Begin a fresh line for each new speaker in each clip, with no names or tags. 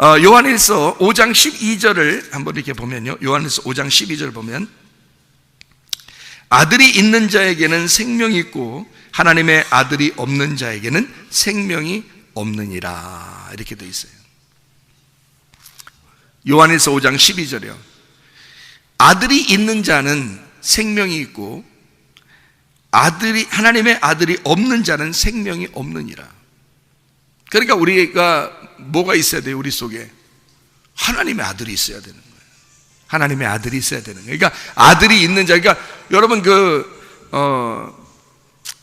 요한일서 5장 12절을 한번 이렇게 보면요, 요한일서 5장 12절 보면 아들이 있는 자에게는 생명이 있고 하나님의 아들이 없는 자에게는 생명이 없느니라, 이렇게 되어 있어요. 요한일서 5장 12절이요. 아들이 있는 자는 생명이 있고 하나님의 아들이 없는 자는 생명이 없느니라. 그러니까 우리가 뭐가 있어야 돼요? 우리 속에 하나님의 아들이 있어야 되는 거예요. 하나님의 아들이 있어야 되는 거예요. 그러니까 아들이 있는 자, 그러니까 여러분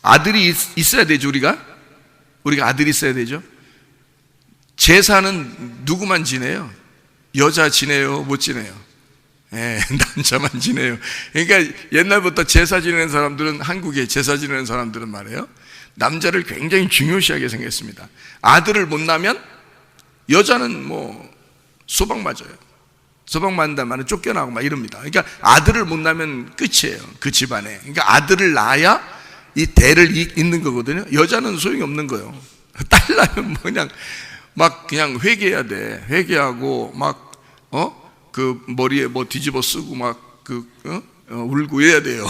아들이 있어야 되죠. 우리가 아들이 있어야 되죠. 제사는 누구만 지내요? 여자 지내요? 못 지내요? 남자만 지내요. 그러니까 옛날부터 제사 지내는 사람들은, 한국에 제사 지내는 사람들은 말이에요, 남자를 굉장히 중요시하게 생겼습니다. 아들을 못 낳으면 여자는 소방 맞아요. 소방 맞는다는 말은 쫓겨나고 막 이럽니다. 그러니까 아들을 못 낳으면 끝이에요, 그 집안에. 그러니까 아들을 낳아야 이 대를 잇는 거거든요. 여자는 소용이 없는 거예요. 딸 낳으면 그냥 회개해야 돼. 회개하고 그 머리에 뒤집어 쓰고 울고 해야 돼요.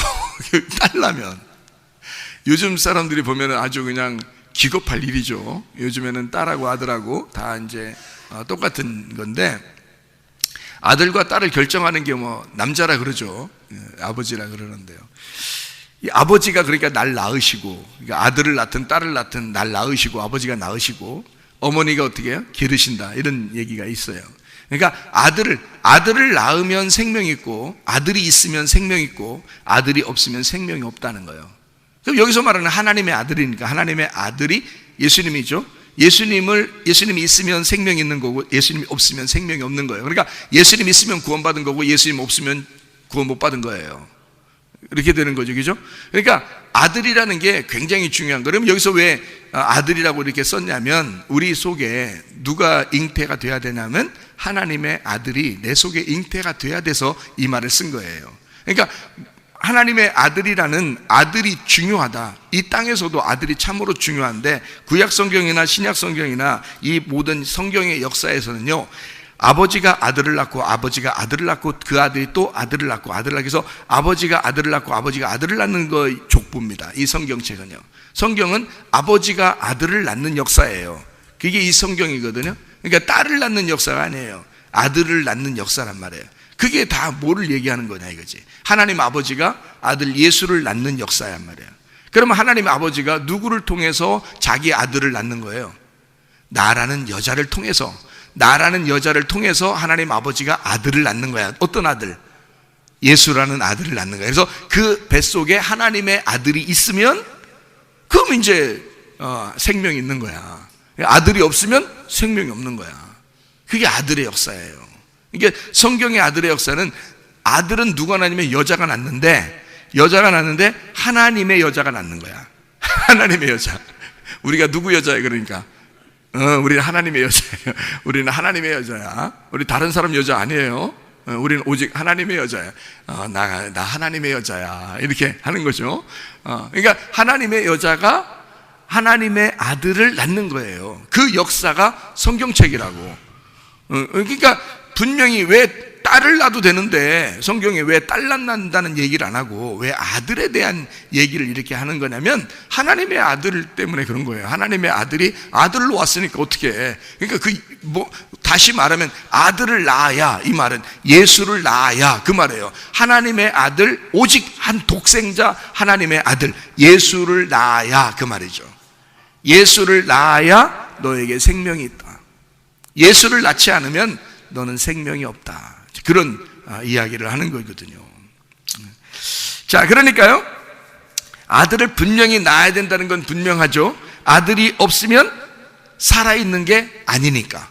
딸 낳으면. 요즘 사람들이 보면은 아주 그냥 기겁할 일이죠. 요즘에는 딸하고 아들하고 다 이제 똑같은 건데, 아들과 딸을 결정하는 게 남자라 그러죠. 아버지라 그러는데요. 이 아버지가 그러니까 날 낳으시고, 그러니까 아들을 낳든 딸을 낳든 날 낳으시고 아버지가 낳으시고, 어머니가 어떻게 해요? 기르신다, 이런 얘기가 있어요. 그러니까 아들을 낳으면 생명이 있고, 아들이 있으면 생명이 있고, 아들이 없으면 생명이 없다는 거예요. 그럼 여기서 말하는 하나님의 아들이니까 하나님의 아들이 예수님이죠. 예수님이 있으면 생명이 있는 거고, 예수님이 없으면 생명이 없는 거예요. 그러니까 예수님 있으면 구원받은 거고, 예수님 없으면 구원 못 받은 거예요. 이렇게 되는 거죠, 그죠? 그러니까 아들이라는 게 굉장히 중요한 거예요. 그럼 여기서 왜 아들이라고 이렇게 썼냐면, 우리 속에 누가 잉태가 돼야 되냐면 하나님의 아들이 내 속에 잉태가 돼야 돼서 이 말을 쓴 거예요. 그러니까 하나님의 아들이라는, 아들이 중요하다. 이 땅에서도 아들이 참으로 중요한데, 구약 성경이나 신약 성경이나 이 모든 성경의 역사에서는요, 아버지가 아들을 낳고 아버지가 아들을 낳고 그 아들이 또 아들을 낳고 아들을 낳고 해서 아버지가 아들을 낳고 아버지가 아들을 낳는 거 족보입니다, 이 성경책은요. 성경은 아버지가 아들을 낳는 역사예요. 그게 이 성경이거든요. 그러니까 딸을 낳는 역사가 아니에요. 아들을 낳는 역사란 말이에요. 그게 다 뭐를 얘기하는 거냐 이거지. 하나님 아버지가 아들 예수를 낳는 역사란 말이에요. 그러면 하나님 아버지가 누구를 통해서 자기 아들을 낳는 거예요? 나라는 여자를 통해서 하나님 아버지가 아들을 낳는 거야. 어떤 아들? 예수라는 아들을 낳는 거야. 그래서 그 뱃속에 하나님의 아들이 있으면 그럼 이제 생명이 있는 거야. 아들이 없으면 생명이 없는 거야. 그게 아들의 역사예요. 이게 성경의 아들의 역사는, 아들은 누가 낳냐면 여자가 낳는데 하나님의 여자가 낳는 거야. 하나님의 여자. 우리가 누구 여자예요? 그러니까 우리는 하나님의 여자예요. 우리는 하나님의 여자야. 우리 다른 사람 여자 아니에요. 우리는 오직 하나님의 여자야. 나 하나님의 여자야, 이렇게 하는 거죠. 그러니까 하나님의 여자가 하나님의 아들을 낳는 거예요. 그 역사가 성경책이라고. 그러니까 분명히 왜 딸을 낳아도 되는데 성경에 왜 딸 낳는다는 얘기를 안 하고 왜 아들에 대한 얘기를 이렇게 하는 거냐면, 하나님의 아들 때문에 그런 거예요. 하나님의 아들이 아들로 왔으니까 어떻게 해. 그러니까 다시 말하면 아들을 낳아야, 이 말은 예수를 낳아야 그 말이에요. 하나님의 아들, 오직 한 독생자 하나님의 아들 예수를 낳아야 그 말이죠. 예수를 낳아야 너에게 생명이 있다. 예수를 낳지 않으면 너는 생명이 없다. 그런 이야기를 하는 거거든요. 자, 그러니까요, 아들을 분명히 낳아야 된다는 건 분명하죠. 아들이 없으면 살아있는 게 아니니까.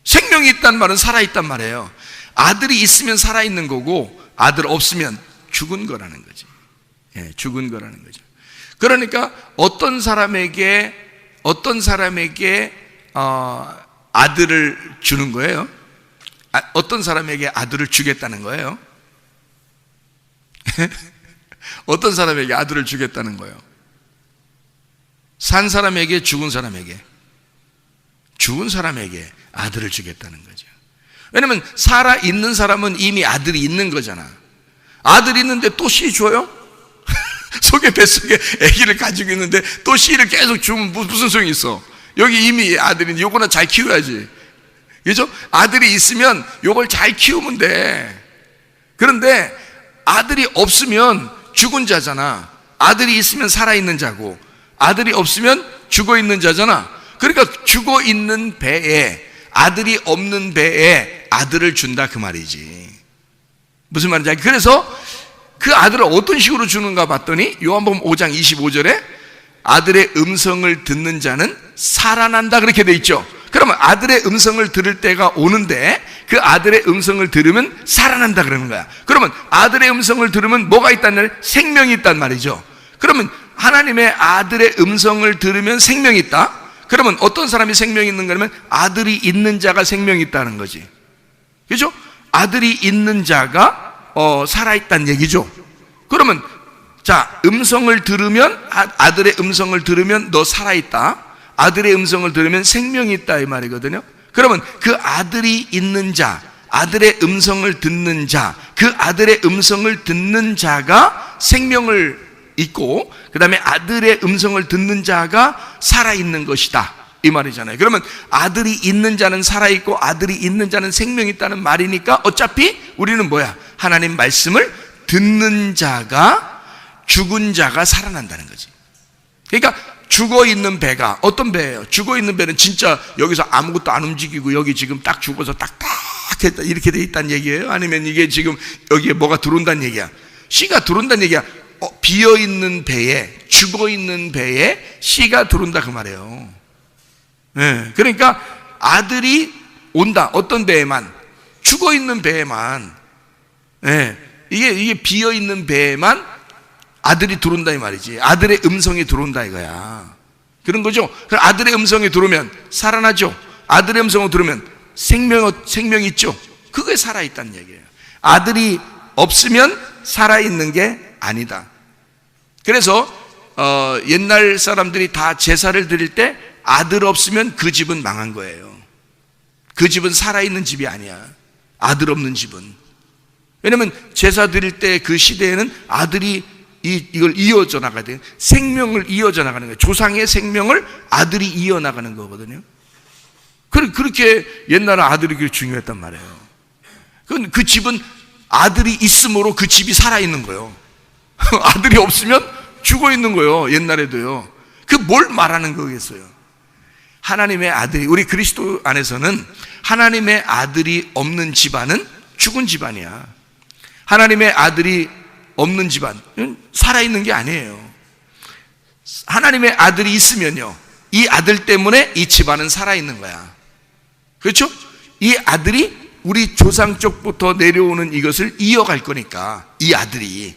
생명이 있단 말은 살아있단 말이에요. 아들이 있으면 살아있는 거고, 아들 없으면 죽은 거라는 거지. 죽은 거라는 거죠. 그러니까 어떤 사람에게 아들을 주는 거예요? 어떤 사람에게 아들을 주겠다는 거예요? 어떤 사람에게 아들을 주겠다는 거예요? 산 사람에게, 죽은 사람에게? 죽은 사람에게 아들을 주겠다는 거죠. 왜냐면 살아있는 사람은 이미 아들이 있는 거잖아. 아들이 있는데 또 씨 줘요? 속에 뱃속에 아기를 가지고 있는데 또 씨를 계속 주면 무슨 소용이 있어? 여기 이미 아들인데 요거는 잘 키워야지. 그죠? 아들이 있으면 요걸 잘 키우면 돼. 그런데 아들이 없으면 죽은 자잖아. 아들이 있으면 살아있는 자고, 아들이 없으면 죽어있는 자잖아. 그러니까 죽어있는 배에, 아들이 없는 배에 아들을 준다 그 말이지. 무슨 말인지 알겠지? 그래서 그 아들을 어떤 식으로 주는가 봤더니 요한복음 5장 25절에 아들의 음성을 듣는 자는 살아난다 그렇게 돼 있죠. 그러면 아들의 음성을 들을 때가 오는데 그 아들의 음성을 들으면 살아난다 그러는 거야. 그러면 아들의 음성을 들으면 뭐가 있다는 말이야? 생명이 있단 말이죠. 그러면 하나님의 아들의 음성을 들으면 생명이 있다? 그러면 어떤 사람이 생명이 있는 거냐면 아들이 있는 자가 생명이 있다는 거지. 그죠? 아들이 있는 자가 살아있다는 얘기죠. 그러면 자, 음성을 들으면, 아들의 음성을 들으면 너 살아있다. 아들의 음성을 들으면 생명이 있다 이 말이거든요. 그러면 그 아들이 있는 자, 아들의 음성을 듣는 자, 그 아들의 음성을 듣는 자가 생명을 있고, 그 다음에 아들의 음성을 듣는 자가 살아있는 것이다 이 말이잖아요. 그러면 아들이 있는 자는 살아있고 아들이 있는 자는 생명이 있다는 말이니까 어차피 우리는 뭐야? 하나님 말씀을 듣는 자가, 죽은 자가 살아난다는 거지. 그러니까 죽어있는 배가 어떤 배예요? 죽어있는 배는 진짜 여기서 아무것도 안 움직이고 여기 지금 딱 죽어서 딱딱했다 이렇게 돼 있다는 얘기예요? 아니면 이게 지금 여기에 뭐가 들어온다는 얘기야? 씨가 들어온다는 얘기야. 비어있는 배에, 죽어있는 배에 씨가 들어온다 그 말이에요. 네. 그러니까 아들이 온다. 어떤 배에만? 죽어있는 배에만. 네. 이게 비어있는 배에만 아들이 들어온다 이 말이지. 아들의 음성이 들어온다 이거야. 그런 거죠. 그럼 아들의 음성이 들어오면 살아나죠. 아들의 음성을 들으면 생명이 있죠. 그게 살아있다는 얘기예요. 아들이 없으면 살아있는 게 아니다. 그래서 옛날 사람들이 다 제사를 드릴 때 아들 없으면 그 집은 망한 거예요. 그 집은 살아있는 집이 아니야. 아들 없는 집은. 왜냐면 제사 드릴 때 그 시대에는 아들이 이걸 이어져 나가야 돼요. 생명을 이어져 나가는 거예요. 조상의 생명을 아들이 이어나가는 거거든요. 그렇게 옛날에 아들이 그렇게 중요했단 말이에요. 그 집은 아들이 있으므로 그 집이 살아있는 거예요. 아들이 없으면 죽어 있는 거예요. 옛날에도요. 그 뭘 말하는 거겠어요? 하나님의 아들이, 우리 그리스도 안에서는 하나님의 아들이 없는 집안은 죽은 집안이야. 하나님의 아들이 없는 집안은 살아있는 게 아니에요. 하나님의 아들이 있으면요, 이 아들 때문에 이 집안은 살아있는 거야. 그렇죠? 이 아들이 우리 조상 쪽부터 내려오는 이것을 이어갈 거니까 이 아들이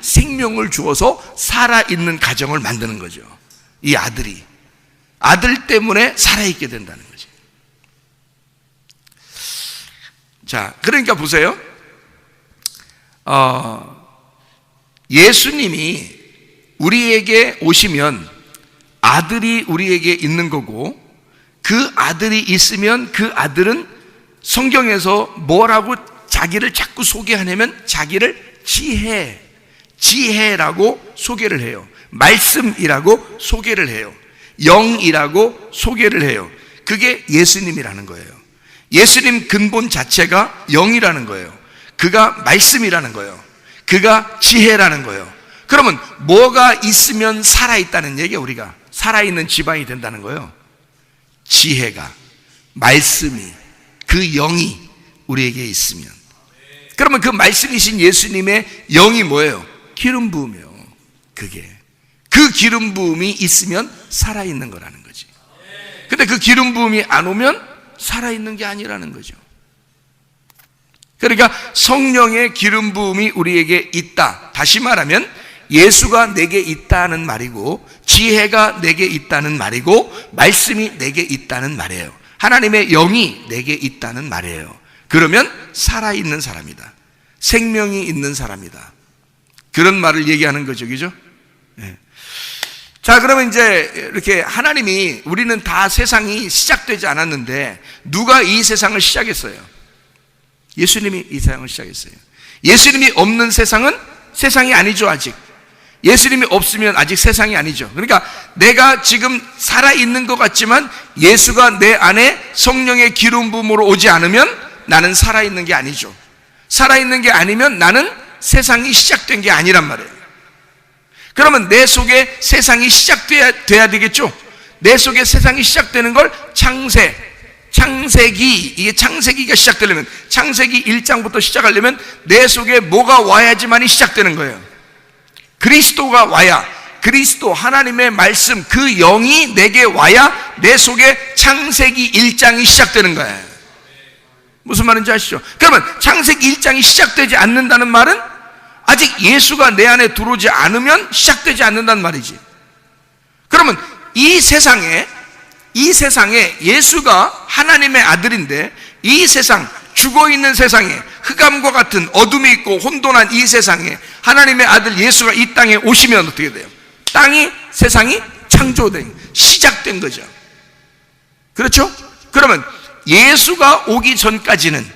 생명을 주어서 살아있는 가정을 만드는 거죠. 이 아들 때문에 살아있게 된다는 거지. 자, 그러니까 보세요. 예수님이 우리에게 오시면 아들이 우리에게 있는 거고, 그 아들이 있으면 그 아들은 성경에서 뭐라고 자기를 자꾸 소개하냐면 자기를 지혜라고 소개를 해요. 말씀이라고 소개를 해요. 영이라고 소개를 해요. 그게 예수님이라는 거예요. 예수님 근본 자체가 영이라는 거예요. 그가 말씀이라는 거예요. 그가 지혜라는 거예요. 그러면 뭐가 있으면 살아있다는 얘기예요. 우리가 살아있는 집안이 된다는 거예요. 지혜가, 말씀이, 그 영이 우리에게 있으면, 그러면 그 말씀이신 예수님의 영이 뭐예요? 기름 부음이요. 그 기름 부음이 있으면 살아있는 거라는 거지. 근데 그 기름 부음이 안 오면 살아있는 게 아니라는 거죠. 그러니까 성령의 기름 부음이 우리에게 있다. 다시 말하면 예수가 내게 있다는 말이고, 지혜가 내게 있다는 말이고, 말씀이 내게 있다는 말이에요. 하나님의 영이 내게 있다는 말이에요. 그러면 살아있는 사람이다. 생명이 있는 사람이다. 그런 말을 얘기하는 거죠. 그죠? 네. 자, 그러면 이제 이렇게 하나님이, 우리는 다 세상이 시작되지 않았는데 누가 이 세상을 시작했어요? 예수님이 이 세상을 시작했어요. 예수님이 없는 세상은 세상이 아니죠. 아직 예수님이 없으면 아직 세상이 아니죠. 그러니까 내가 지금 살아있는 것 같지만 예수가 내 안에 성령의 기름 부음으로 오지 않으면 나는 살아있는 게 아니죠. 살아있는 게 아니면 나는 세상이 시작된 게 아니란 말이에요. 그러면 내 속에 세상이 시작돼야 되겠죠. 내 속에 세상이 시작되는 걸 창세기, 이게 창세기가 시작되려면, 창세기 1장부터 시작하려면 내 속에 뭐가 와야지만이 시작되는 거예요. 그리스도가 와야, 그리스도 하나님의 말씀, 그 영이 내게 와야 내 속에 창세기 1장이 시작되는 거예요. 무슨 말인지 아시죠? 그러면 창세기 1장이 시작되지 않는다는 말은 아직 예수가 내 안에 들어오지 않으면 시작되지 않는단 말이지. 그러면 이 세상에 예수가 하나님의 아들인데, 이 세상, 죽어있는 세상에, 흑암과 같은 어둠이 있고 혼돈한 이 세상에 하나님의 아들 예수가 이 땅에 오시면 어떻게 돼요? 세상이 창조된, 시작된 거죠. 그렇죠? 그러면 예수가 오기 전까지는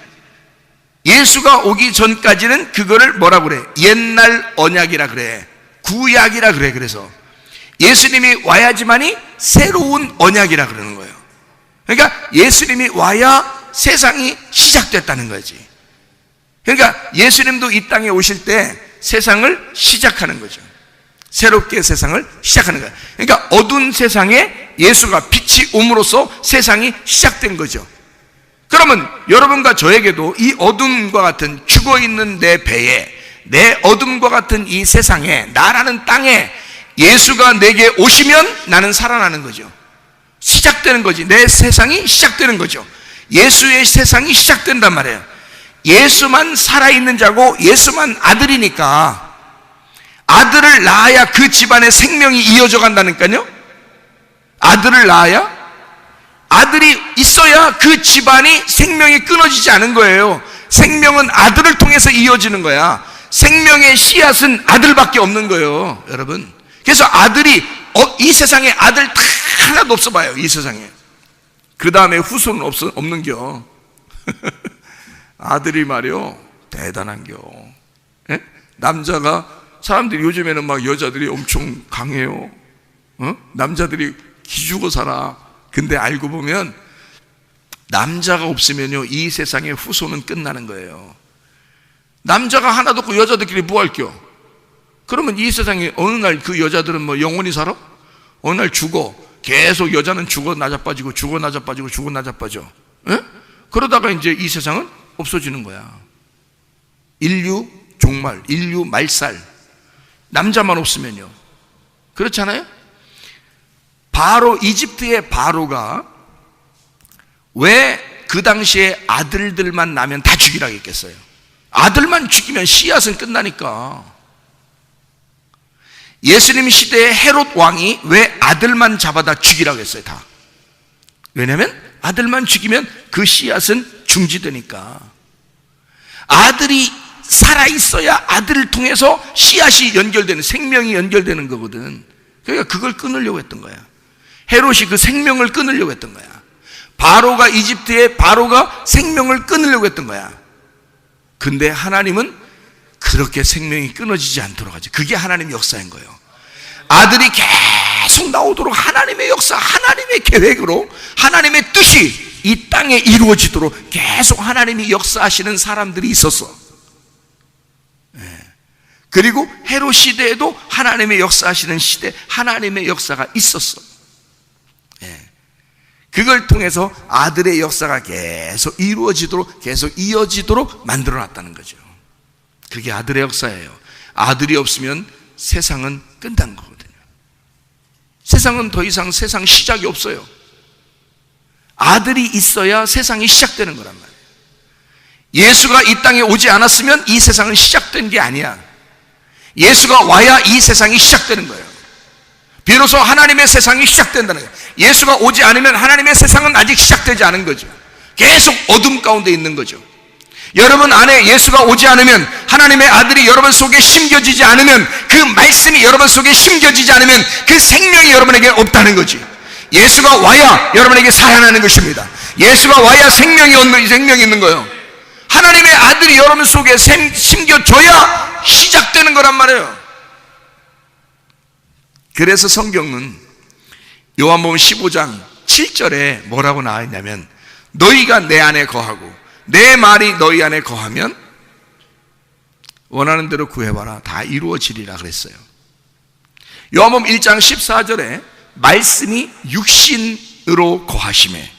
그거를 뭐라 그래? 옛날 언약이라 그래. 구약이라 그래. 그래서 예수님이 와야지만이 새로운 언약이라 그러는 거예요. 그러니까 예수님이 와야 세상이 시작됐다는 거지. 그러니까 예수님도 이 땅에 오실 때 세상을 시작하는 거죠. 새롭게 세상을 시작하는 거예요. 그러니까 어두운 세상에 예수가 빛이 옴으로써 세상이 시작된 거죠. 그러면 여러분과 저에게도 이 어둠과 같은 죽어있는 내 배에, 내 어둠과 같은 이 세상에, 나라는 땅에 예수가 내게 오시면 나는 살아나는 거죠. 시작되는 거지. 내 세상이 시작되는 거죠. 예수의 세상이 시작된단 말이에요. 예수만 살아있는 자고 예수만 아들이니까 아들을 낳아야 그 집안의 생명이 이어져 간다니까요. 아들을 낳아야, 아들이 있어야 그 집안이 생명이 끊어지지 않은 거예요. 생명은 아들을 통해서 이어지는 거야. 생명의 씨앗은 아들밖에 없는 거예요, 여러분. 그래서 아들이, 이 세상에 아들 다 하나도 없어 봐요, 이 세상에. 그 다음에 후손은 없는겨. 아들이 말이요, 대단한겨. 예? 남자가, 사람들이 요즘에는 막 여자들이 엄청 강해요. 남자들이 기죽어 살아. 근데 알고 보면 남자가 없으면요, 이 세상의 후손은 끝나는 거예요. 남자가 하나도 없고 여자들끼리 뭐 할겨? 그러면 이 세상에 어느 날 그 여자들은 뭐 영원히 살아? 어느 날 죽어. 계속 여자는 죽어 낮아빠지고 죽어 낮아빠지고 죽어 낮아빠져. 에? 그러다가 이제 이 세상은 없어지는 거야. 인류 종말, 인류 말살. 남자만 없으면요. 그렇잖아요? 바로, 이집트의 바로가 왜 그 당시에 아들들만 나면 다 죽이라고 했겠어요? 아들만 죽이면 씨앗은 끝나니까. 예수님 시대의 헤롯 왕이 왜 아들만 잡아다 죽이라고 했어요? 다. 왜냐하면 아들만 죽이면 그 씨앗은 중지되니까. 아들이 살아있어야 아들을 통해서 씨앗이 연결되는, 생명이 연결되는 거거든. 그러니까 그걸 끊으려고 했던 거야. 헤롯이 그 생명을 끊으려고 했던 거야. 바로가, 이집트의 바로가 생명을 끊으려고 했던 거야. 근데 하나님은 그렇게 생명이 끊어지지 않도록 하지. 그게 하나님의 역사인 거예요. 아들이 계속 나오도록 하나님의 역사, 하나님의 계획으로 하나님의 뜻이 이 땅에 이루어지도록 계속 하나님이 역사하시는 사람들이 있었어. 그리고 헤롯 시대에도 하나님의 역사하시는 시대, 하나님의 역사가 있었어. 그걸 통해서 아들의 역사가 계속 이루어지도록, 계속 이어지도록 만들어놨다는 거죠. 그게 아들의 역사예요. 아들이 없으면 세상은 끝난 거거든요. 세상은 더 이상 세상 시작이 없어요. 아들이 있어야 세상이 시작되는 거란 말이에요. 예수가 이 땅에 오지 않았으면 이 세상은 시작된 게 아니야. 예수가 와야 이 세상이 시작되는 거예요. 비로소 하나님의 세상이 시작된다는 거예요. 예수가 오지 않으면 하나님의 세상은 아직 시작되지 않은 거죠. 계속 어둠 가운데 있는 거죠. 여러분 안에 예수가 오지 않으면, 하나님의 아들이 여러분 속에 심겨지지 않으면, 그 말씀이 여러분 속에 심겨지지 않으면 그 생명이 여러분에게 없다는 거지. 예수가 와야 여러분에게 살아나는 것입니다. 예수가 와야 생명이 있는 거예요. 하나님의 아들이 여러분 속에 심겨져야 시작되는 거란 말이에요. 그래서 성경은 요한복음 15장 7절에 뭐라고 나와 있냐면, 너희가 내 안에 거하고 내 말이 너희 안에 거하면 원하는 대로 구해봐라, 다 이루어지리라 그랬어요. 요한복음 1장 14절에 말씀이 육신으로 거하심에,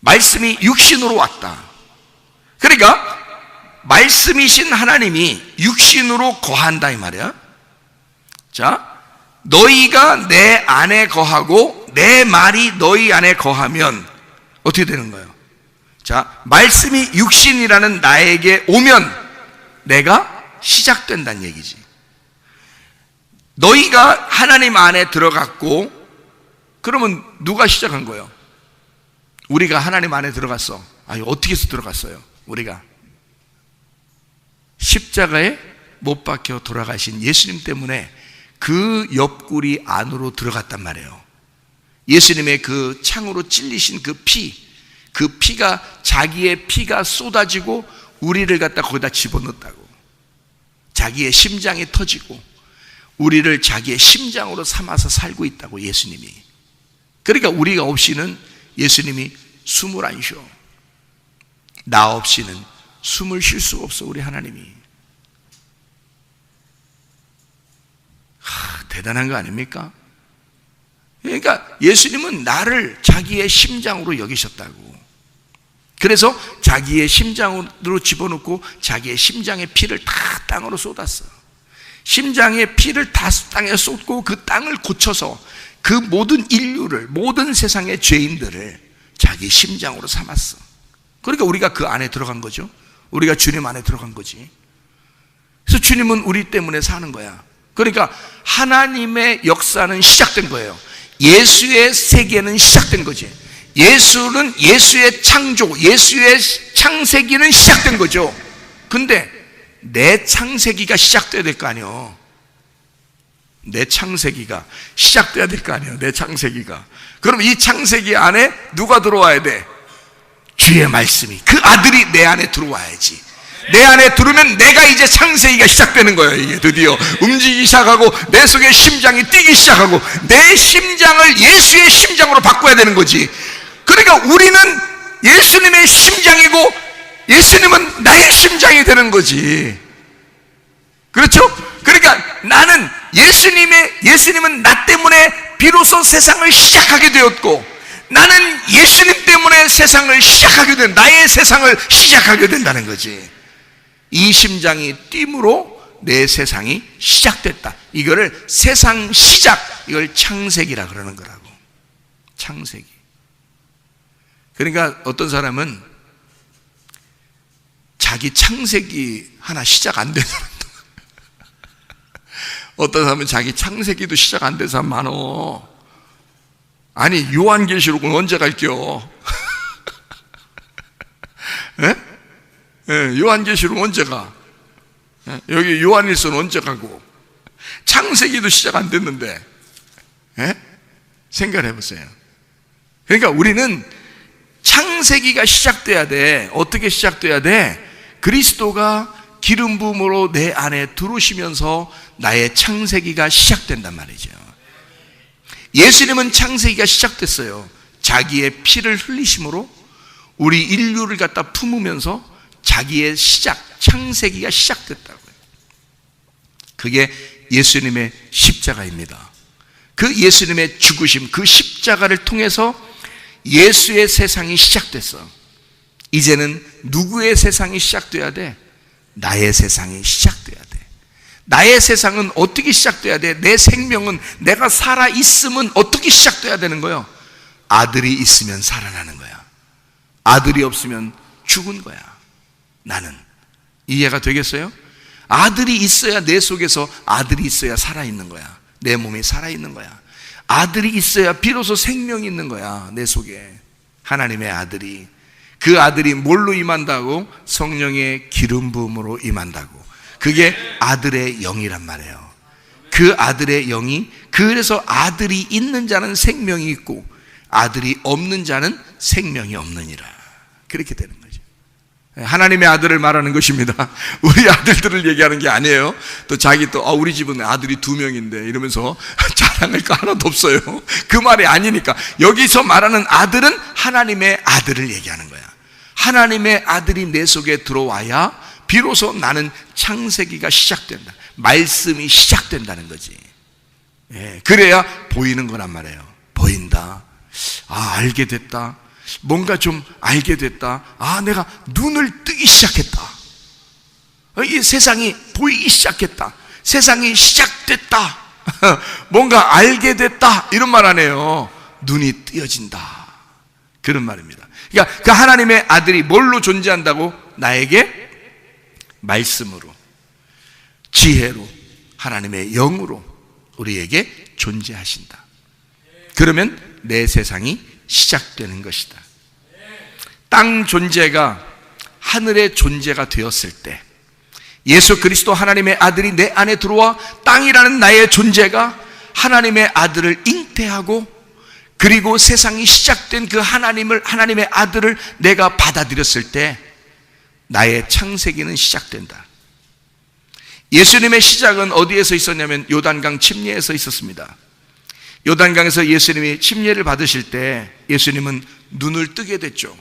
말씀이 육신으로 왔다. 그러니까 말씀이신 하나님이 육신으로 거한다 이 말이야. 자, 너희가 내 안에 거하고 내 말이 너희 안에 거하면 어떻게 되는 거예요? 자, 말씀이 육신이라는 나에게 오면 내가 시작된다는 얘기지. 너희가 하나님 안에 들어갔고, 그러면 누가 시작한 거예요? 우리가 하나님 안에 들어갔어. 아니, 어떻게 해서 들어갔어요? 우리가 십자가에 못 박혀 돌아가신 예수님 때문에 그 옆구리 안으로 들어갔단 말이에요. 예수님의 그 창으로 찔리신 그 피가 자기의 피가 쏟아지고 우리를 갖다 거기다 집어넣었다고. 자기의 심장이 터지고 우리를 자기의 심장으로 삼아서 살고 있다고, 예수님이. 그러니까 우리가 없이는 예수님이 숨을 안 쉬어. 나 없이는 숨을 쉴 수가 없어, 우리 하나님이. 대단한 거 아닙니까? 그러니까 예수님은 나를 자기의 심장으로 여기셨다고. 그래서 자기의 심장으로 집어넣고 자기의 심장의 피를 다 땅으로 쏟았어. 심장의 피를 다 땅에 쏟고 그 땅을 고쳐서 그 모든 인류를, 모든 세상의 죄인들을 자기 심장으로 삼았어. 그러니까 우리가 그 안에 들어간 거죠. 우리가 주님 안에 들어간 거지. 그래서 주님은 우리 때문에 사는 거야. 그러니까 하나님의 역사는 시작된 거예요. 예수의 세계는 시작된 거지. 예수는, 예수의 창조, 예수의 창세기는 시작된 거죠. 근데 내 창세기가 시작돼야 될 거 아니에요. 내 창세기가 시작돼야 될 거 아니에요. 내 창세기가. 그럼 이 창세기 안에 누가 들어와야 돼? 주의 말씀이, 그 아들이 내 안에 들어와야지. 내 안에 들으면 내가 이제 창세기가 시작되는 거예요. 이게 드디어 움직이기 시작하고 내 속에 심장이 뛰기 시작하고 내 심장을 예수의 심장으로 바꿔야 되는 거지. 그러니까 우리는 예수님의 심장이고 예수님은 나의 심장이 되는 거지. 그렇죠? 그러니까 나는 예수님은 나 때문에 비로소 세상을 시작하게 되었고, 나는 예수님 때문에 세상을 시작하게 된, 나의 세상을 시작하게 된다는 거지. 이 심장이 뜀으로 내 세상이 시작됐다. 이거를 세상 시작, 이걸 창세기라 그러는 거라고. 창세기. 그러니까 어떤 사람은 자기 창세기 하나 시작 안 된 사람도 어떤 사람은 자기 창세기도 시작 안 된 사람 많어. 아니, 요한계시록은 언제 갈게요? 예? 예, 요한계시록은 언제 가? 예? 여기 요한일서는 언제 가고? 창세기도 시작 안 됐는데, 예? 생각을 해보세요. 그러니까 우리는 창세기가 시작돼야 돼. 어떻게 시작돼야 돼? 그리스도가 기름 부음으로 내 안에 들어오시면서 나의 창세기가 시작된단 말이죠. 예수님은 창세기가 시작됐어요. 자기의 피를 흘리심으로 우리 인류를 갖다 품으면서 자기의 시작, 창세기가 시작됐다고요. 그게 예수님의 십자가입니다. 그 예수님의 죽으심, 그 십자가를 통해서 예수의 세상이 시작됐어. 이제는 누구의 세상이 시작돼야 돼? 나의 세상이 시작돼야 돼. 나의 세상은 어떻게 시작돼야 돼? 내 생명은, 내가 살아있음은 어떻게 시작돼야 되는 거예요? 아들이 있으면 살아나는 거야. 아들이 없으면 죽은 거야. 나는. 이해가 되겠어요? 아들이 있어야, 내 속에서 아들이 있어야 살아있는 거야. 내 몸이 살아있는 거야. 아들이 있어야 비로소 생명이 있는 거야. 내 속에 하나님의 아들이. 그 아들이 뭘로 임한다고? 성령의 기름 부음으로 임한다고. 그게 아들의 영이란 말이에요. 그 아들의 영이, 그래서 아들이 있는 자는 생명이 있고 아들이 없는 자는 생명이 없느니라. 그렇게 되는 거죠. 하나님의 아들을 말하는 것입니다. 우리 아들들을 얘기하는 게 아니에요. 또 자기 우리 집은 아들이 2명인데 이러면서 자랑할 거 하나도 없어요. 그 말이 아니니까. 여기서 말하는 아들은 하나님의 아들을 얘기하는 거야. 하나님의 아들이 내 속에 들어와야 비로소 나는 창세기가 시작된다. 말씀이 시작된다는 거지. 그래야 보이는 거란 말이에요. 보인다. 알게 됐다. 뭔가 좀 알게 됐다. 내가 눈을 뜨기 시작했다. 이 세상이 보이기 시작했다. 세상이 시작됐다. 뭔가 알게 됐다. 이런 말 안 해요. 눈이 뜨여진다. 그런 말입니다. 그러니까 그 하나님의 아들이 뭘로 존재한다고? 나에게 말씀으로, 지혜로, 하나님의 영으로 우리에게 존재하신다. 그러면 내 세상이 시작되는 것이다. 땅 존재가 하늘의 존재가 되었을 때, 예수 그리스도 하나님의 아들이 내 안에 들어와 땅이라는 나의 존재가 하나님의 아들을 잉태하고, 그리고 세상이 시작된 그 하나님의 아들을 내가 받아들였을 때 나의 창세기는 시작된다. 예수님의 시작은 어디에서 있었냐면 요단강 침례에서 있었습니다. 요단강에서 예수님이 침례를 받으실 때 예수님은 눈을 뜨게 됐죠.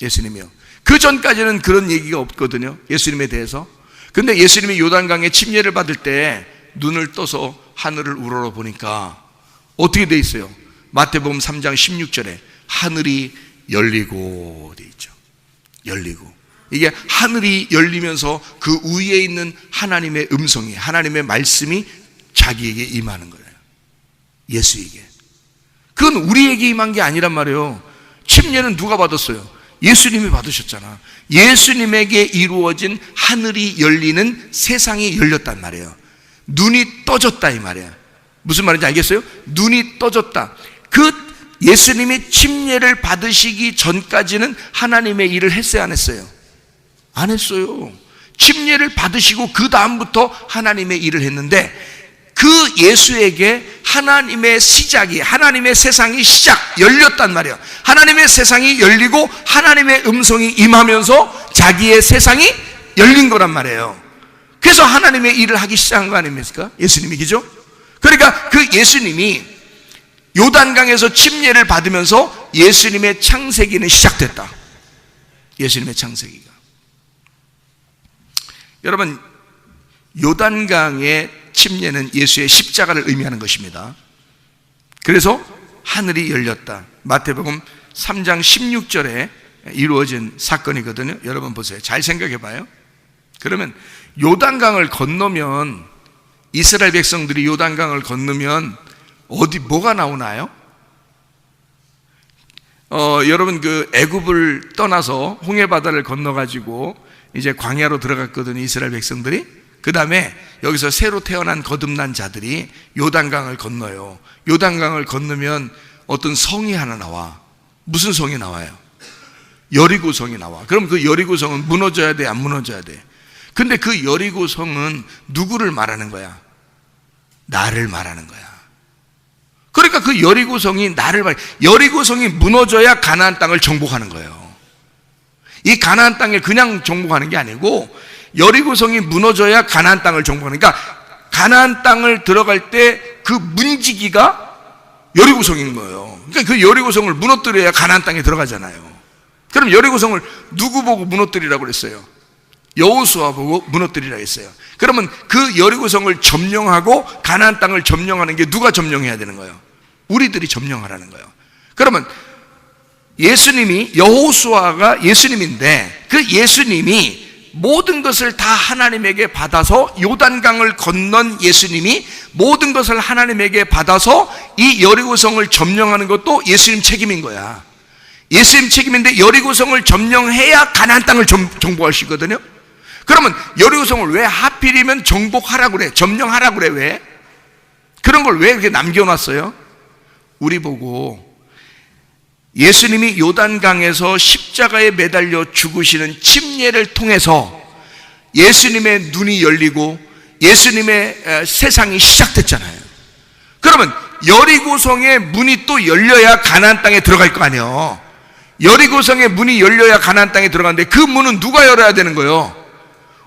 예수님이요. 그 전까지는 그런 얘기가 없거든요, 예수님에 대해서. 근데 예수님이 요단강에 침례를 받을 때 눈을 떠서 하늘을 우러러 보니까 어떻게 돼 있어요? 마태복음 3장 16절에 하늘이 열리고 돼 있죠. 열리고. 이게 하늘이 열리면서 그 위에 있는 하나님의 음성이, 하나님의 말씀이 자기에게 임하는 거예요. 예수에게. 그건 우리에게 임한 게 아니란 말이에요. 침례는 누가 받았어요? 예수님이 받으셨잖아. 예수님에게 이루어진 하늘이 열리는 세상이 열렸단 말이에요. 눈이 떠졌다 이 말이에요. 무슨 말인지 알겠어요? 눈이 떠졌다. 그 예수님이 침례를 받으시기 전까지는 하나님의 일을 했어요, 안 했어요? 안 했어요. 침례를 받으시고 그 다음부터 하나님의 일을 했는데, 그 예수에게 하나님의 시작이, 하나님의 세상이 열렸단 말이에요. 하나님의 세상이 열리고 하나님의 음성이 임하면서 자기의 세상이 열린 거란 말이에요. 그래서 하나님의 일을 하기 시작한 거 아닙니까? 예수님이, 그죠? 그러니까 그 예수님이 요단강에서 침례를 받으면서 예수님의 창세기는 시작됐다. 예수님의 창세기가. 여러분, 요단강의 침례는 예수의 십자가를 의미하는 것입니다. 그래서 하늘이 열렸다. 마태복음 3장 16절에 이루어진 사건이거든요. 여러분 보세요. 잘 생각해 봐요. 그러면 요단강을 건너면, 이스라엘 백성들이 요단강을 건너면 뭐가 나오나요? 여러분, 그 애굽을 떠나서 홍해바다를 건너가지고 이제 광야로 들어갔거든요, 이스라엘 백성들이. 그 다음에 여기서 새로 태어난 거듭난 자들이 요단강을 건너요. 요단강을 건너면 어떤 성이 하나 나와. 무슨 성이 나와요? 여리고 성이 나와. 그럼 그 여리고 성은 무너져야 돼, 안 무너져야 돼? 근데 그 여리고 성은 누구를 말하는 거야? 나를 말하는 거야. 그러니까 그 여리고 성이 여리고 성이 무너져야 가나안 땅을 정복하는 거예요. 이 가나안 땅을 그냥 정복하는 게 아니고, 여리고성이 무너져야 가나안 땅을 정복하는. 그러니까 가나안 땅을 들어갈 때 그 문지기가 여리고성인 거예요. 그러니까 그 여리고성을 무너뜨려야 가나안 땅에 들어가잖아요. 그럼 여리고성을 누구 보고 무너뜨리라고 그랬어요? 여호수아 보고 무너뜨리라고 했어요. 그러면 그 여리고성을 점령하고 가나안 땅을 점령하는 게 누가 점령해야 되는 거예요? 우리들이 점령하라는 거예요. 그러면 예수님이, 여호수아가 예수님인데, 그 예수님이 모든 것을 다 하나님에게 받아서, 요단강을 건넌 예수님이 모든 것을 하나님에게 받아서 이 여리고성을 점령하는 것도 예수님 책임인 거야. 예수님 책임인데 여리고성을 점령해야 가나안 땅을 정복할 수 있거든요. 그러면 여리고성을 왜 하필이면 정복하라고 그래? 점령하라고 그래? 왜? 그런 걸 왜 이렇게 남겨놨어요? 우리 보고 예수님이 요단강에서 십자가에 매달려 죽으시는 침례를 통해서 예수님의 눈이 열리고 예수님의 세상이 시작됐잖아요. 그러면 여리고성의 문이 또 열려야 가나안 땅에 들어갈 거 아니에요. 여리고성의 문이 열려야 가나안 땅에 들어가는데 그 문은 누가 열어야 되는 거예요?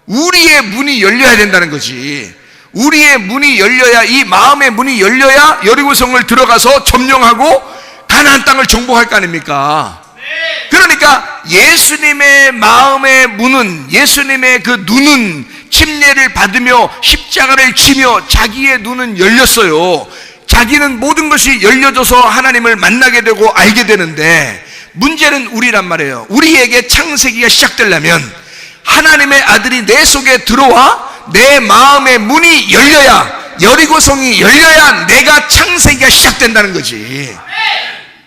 우리의 문이 열려야 된다는 거지. 우리의 문이 열려야, 이 마음의 문이 열려야 여리고성을 들어가서 점령하고 가나안 땅을 정복할 거 아닙니까? 그러니까 예수님의 마음의 문은, 예수님의 그 눈은 침례를 받으며 십자가를 지며 자기의 눈은 열렸어요. 자기는 모든 것이 열려져서 하나님을 만나게 되고 알게 되는데, 문제는 우리란 말이에요. 우리에게 창세기가 시작되려면 하나님의 아들이 내 속에 들어와 내 마음의 문이 열려야, 여리고성이 열려야 내가 창세기가 시작된다는 거지.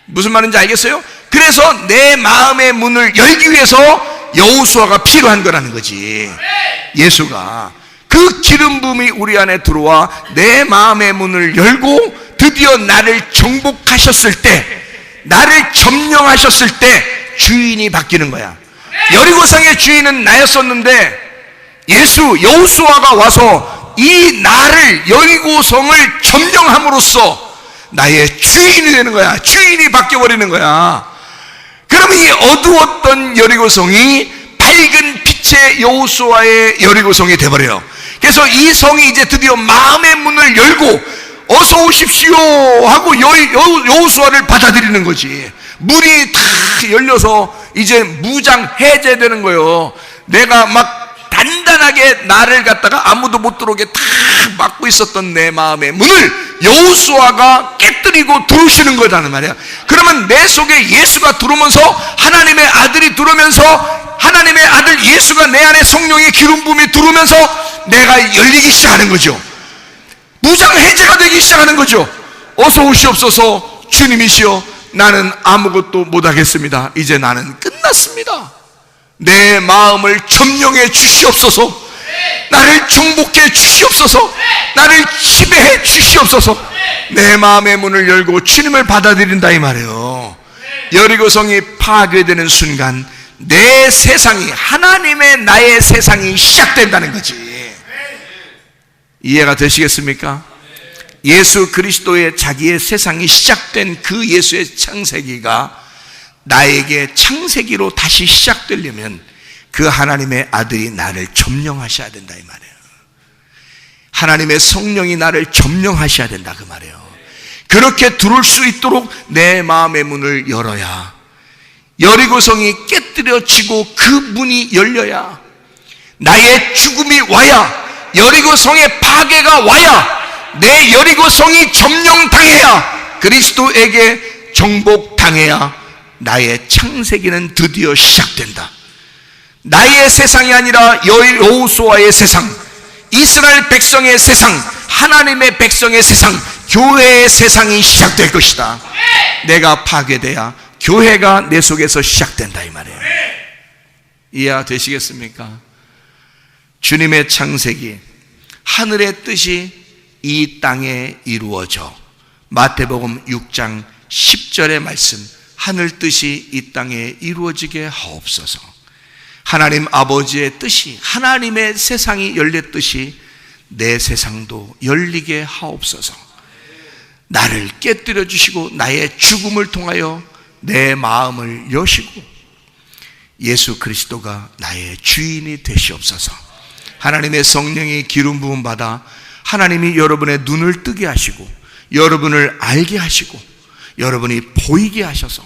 무슨 말인지 알겠어요? 그래서 내 마음의 문을 열기 위해서 여호수아가 필요한 거라는 거지. 예수가 그 기름 부음이 우리 안에 들어와 내 마음의 문을 열고 드디어 나를 정복하셨을 때, 나를 점령하셨을 때 주인이 바뀌는 거야. 여리고성의 주인은 나였었는데 여호수아가 와서 이 나를, 여리고성을 점령함으로써 나의 주인이 되는 거야. 주인이 바뀌어버리는 거야. 그러면 이 어두웠던 여리고성이 밝은 빛의 여호수아의 여리고성이 돼버려요. 그래서 이 성이 이제 드디어 마음의 문을 열고 어서 오십시오 하고 여호수아를 받아들이는 거지. 문이 다 열려서 이제 무장 해제되는 거예요. 내가 막 단단하게 나를 갖다가 아무도 못 들어오게 다 막고 있었던 내 마음의 문을 여호수아가 깨뜨리고 들어오시는 거라는 말이야. 그러면 내 속에 예수가 들어오면서, 하나님의 아들이 들어오면서, 하나님의 아들 예수가 내 안에 성령의 기름 부음이 들어오면서 내가 열리기 시작하는 거죠. 무장 해제가 되기 시작하는 거죠. 어서 오시옵소서 주님이시여, 나는 아무것도 못하겠습니다. 이제 나는 끝났습니다. 내 마음을 점령해 주시옵소서. 나를 정복해 주시옵소서. 나를 지배해 주시옵소서. 내 마음의 문을 열고 주님을 받아들인다 이 말이에요. 여리고성이 파괴되는 순간 내 세상이, 하나님의 나의 세상이 시작된다는 거지. 이해가 되시겠습니까? 예수 그리스도의 자기의 세상이 시작된 그 예수의 창세기가 나에게 창세기로 다시 시작되려면 그 하나님의 아들이 나를 점령하셔야 된다 이 말이에요. 하나님의 성령이 나를 점령하셔야 된다 그 말이에요. 그렇게 들어올 수 있도록 내 마음의 문을 열어야, 여리고성이 깨뜨려지고 그 문이 열려야, 나의 죽음이 와야, 여리고성의 파괴가 와야, 내 여리고성이 점령당해야, 그리스도에게 정복당해야 나의 창세기는 드디어 시작된다. 나의 세상이 아니라 여호수아의 세상, 이스라엘 백성의 세상, 하나님의 백성의 세상, 교회의 세상이 시작될 것이다. 내가 파괴돼야 교회가 내 속에서 시작된다 이 말이에요. 이해되시겠습니까? 주님의 창세기, 하늘의 뜻이 이 땅에 이루어져. 마태복음 6장 10절의 말씀, 하늘 뜻이 이 땅에 이루어지게 하옵소서. 하나님 아버지의 뜻이, 하나님의 세상이 열렸듯이 내 세상도 열리게 하옵소서. 나를 깨뜨려 주시고 나의 죽음을 통하여 내 마음을 여시고 예수 그리스도가 나의 주인이 되시옵소서. 하나님의 성령의 기름 부음 받아 하나님이 여러분의 눈을 뜨게 하시고 여러분을 알게 하시고 여러분이 보이게 하셔서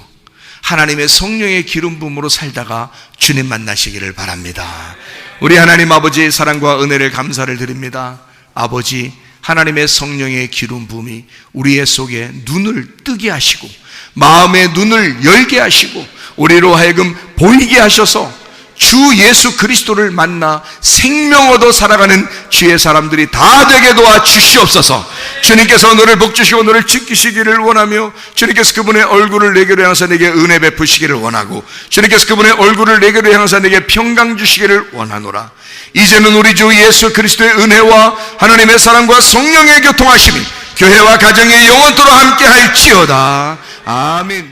하나님의 성령의 기름 부음으로 살다가 주님 만나시기를 바랍니다. 우리 하나님 아버지의 사랑과 은혜를 감사를 드립니다. 아버지, 하나님의 성령의 기름 부음이 우리의 속에 눈을 뜨게 하시고 마음의 눈을 열게 하시고 우리로 하여금 보이게 하셔서 주 예수 그리스도를 만나 생명 얻어 살아가는 주의 사람들이 다 되게 도와 주시옵소서. 주님께서 너를 복주시고 너를 지키시기를 원하며 주님께서 그분의 얼굴을 내게로 향하사 내게 은혜 베푸시기를 원하고 주님께서 그분의 얼굴을 내게로 향하사 내게 평강 주시기를 원하노라. 이제는 우리 주 예수 그리스도의 은혜와 하나님의 사랑과 성령의 교통하심이 교회와 가정에 영원토록 함께 할지어다. 아멘.